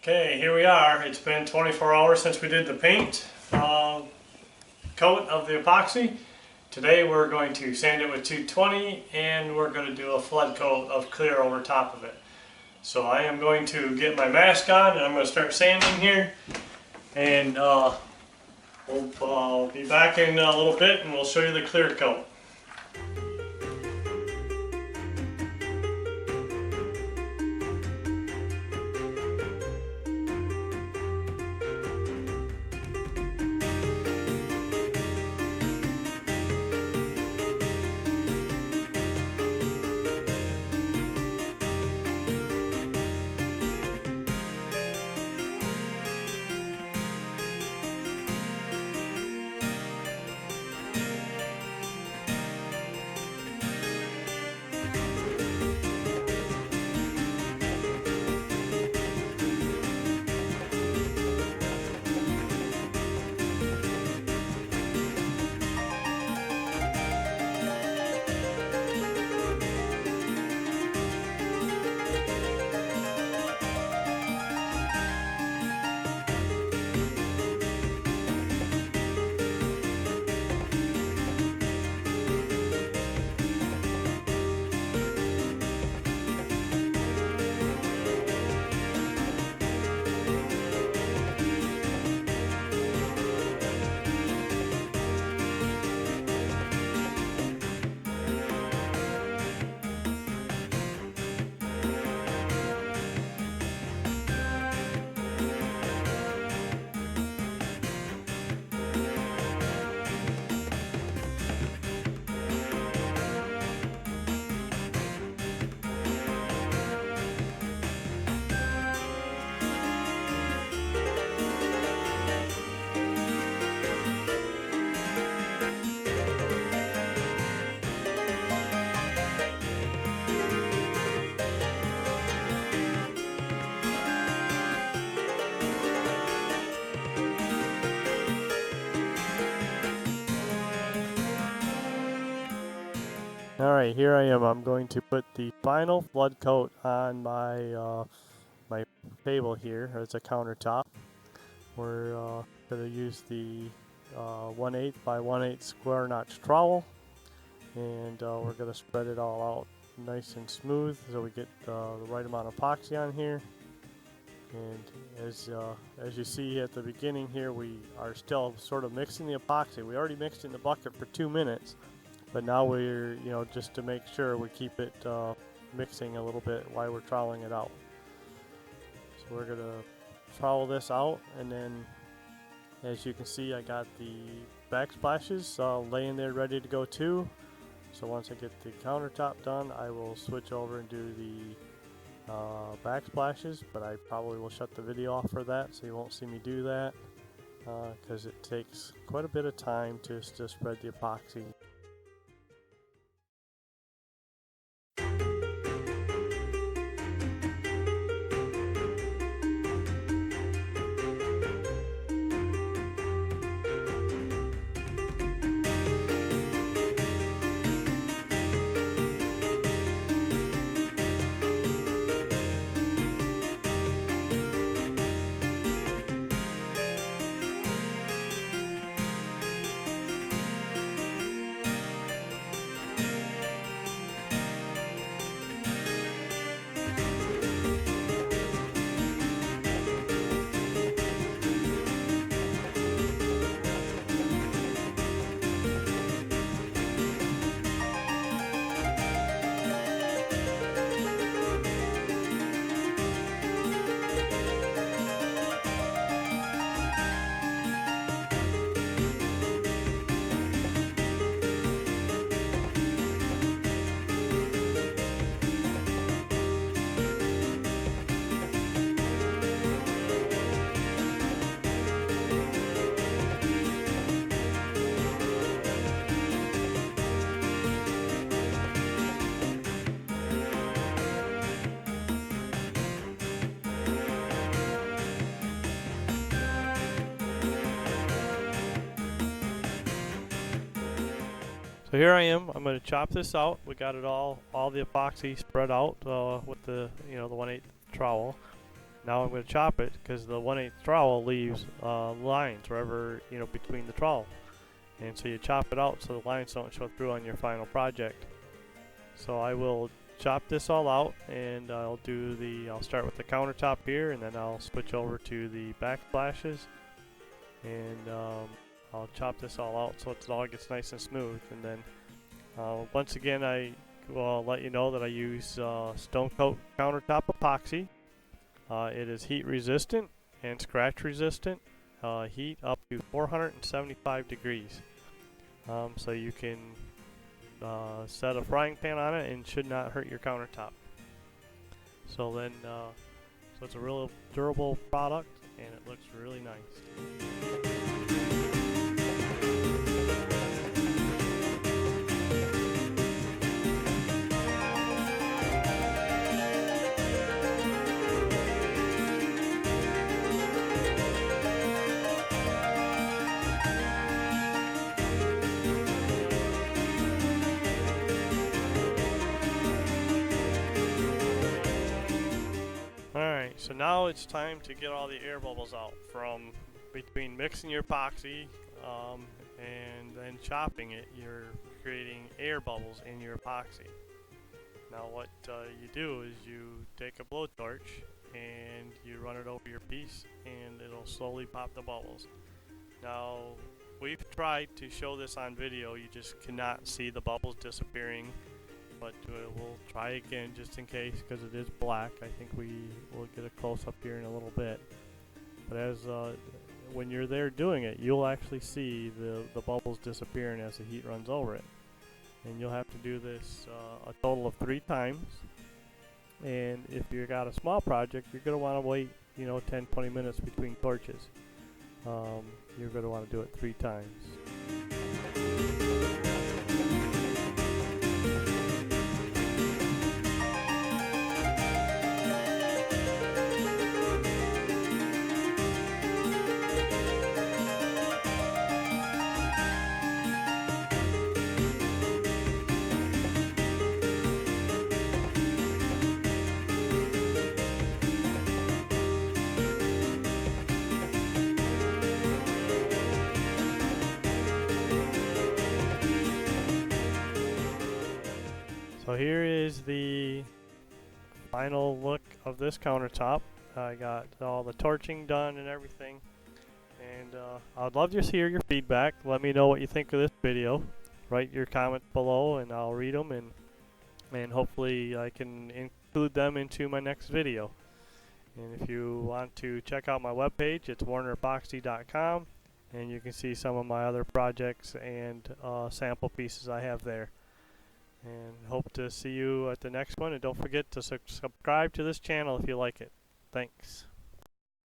Okay, here we are. It's been 24 hours since we did the paint coat of the epoxy. Today we're going to sand it with 220 and we're going to do a flood coat of clear over top of it. So I am going to get my mask on and I'm going to start sanding here, and we'll be back in a little bit and we'll show you the clear coat. Alright, here I am. I'm going to put the final flood coat on my my table here. It's a countertop. We're going to use the 1/8 by 1/8 square notch trowel, and we're going to spread it all out nice and smooth so we get the right amount of epoxy on here. And as you see at the beginning here, we are still sort of mixing the epoxy. We already mixed in the bucket for 2 minutes. But now we're, just to make sure we keep it mixing a little bit while we're troweling it out. So we're going to trowel this out, and then as you can see, I got the backsplashes laying there ready to go too. So once I get the countertop done, I will switch over and do the backsplashes, but I probably will shut the video off for that, so you won't see me do that, because it takes quite a bit of time to spread the epoxy. So here I am. I'm going to chop this out. We got it all the epoxy spread out with the the 1/8 trowel. Now I'm going to chop it because the 1/8 trowel leaves lines wherever, between the trowel. And so you chop it out so the lines don't show through on your final project. So I will chop this all out, and I'll start with the countertop here, and then I'll switch over to the backsplashes, and I'll chop this all out so it all gets nice and smooth. And then once again, I will let you know that I use Stonecoat countertop epoxy. It is heat resistant and scratch resistant. Heat up to 475 degrees. So you can set a frying pan on it and should not hurt your countertop. So then, so it's a real durable product, and it looks really nice. Alright, so now it's time to get all the air bubbles out from between mixing your epoxy and then chopping it. You're creating air bubbles in your epoxy. Now what you do is you take a blowtorch and you run it over your piece, and it'll slowly pop the bubbles. Now we've tried to show this on video, you just cannot see the bubbles disappearing. But we'll try again just in case, because it is black. I think we will get a close-up here in a little bit. But as when you're there doing it, you'll actually see the bubbles disappearing as the heat runs over it. And you'll have to do this a total of 3 times. And if you've got a small project, you're going to want to wait 10-20 minutes between torches. You're going to want to do it 3 times. So here is the final look of this countertop. I got all the torching done and everything, and I'd love to hear your feedback. Let me know what you think of this video. Write your comments below and I'll read them, and hopefully I can include them into my next video. And if you want to check out my webpage, it's warnerepoxy.com, and you can see some of my other projects and sample pieces I have there. And hope to see you at the next one, and don't forget to subscribe to this channel if you like it. Thanks.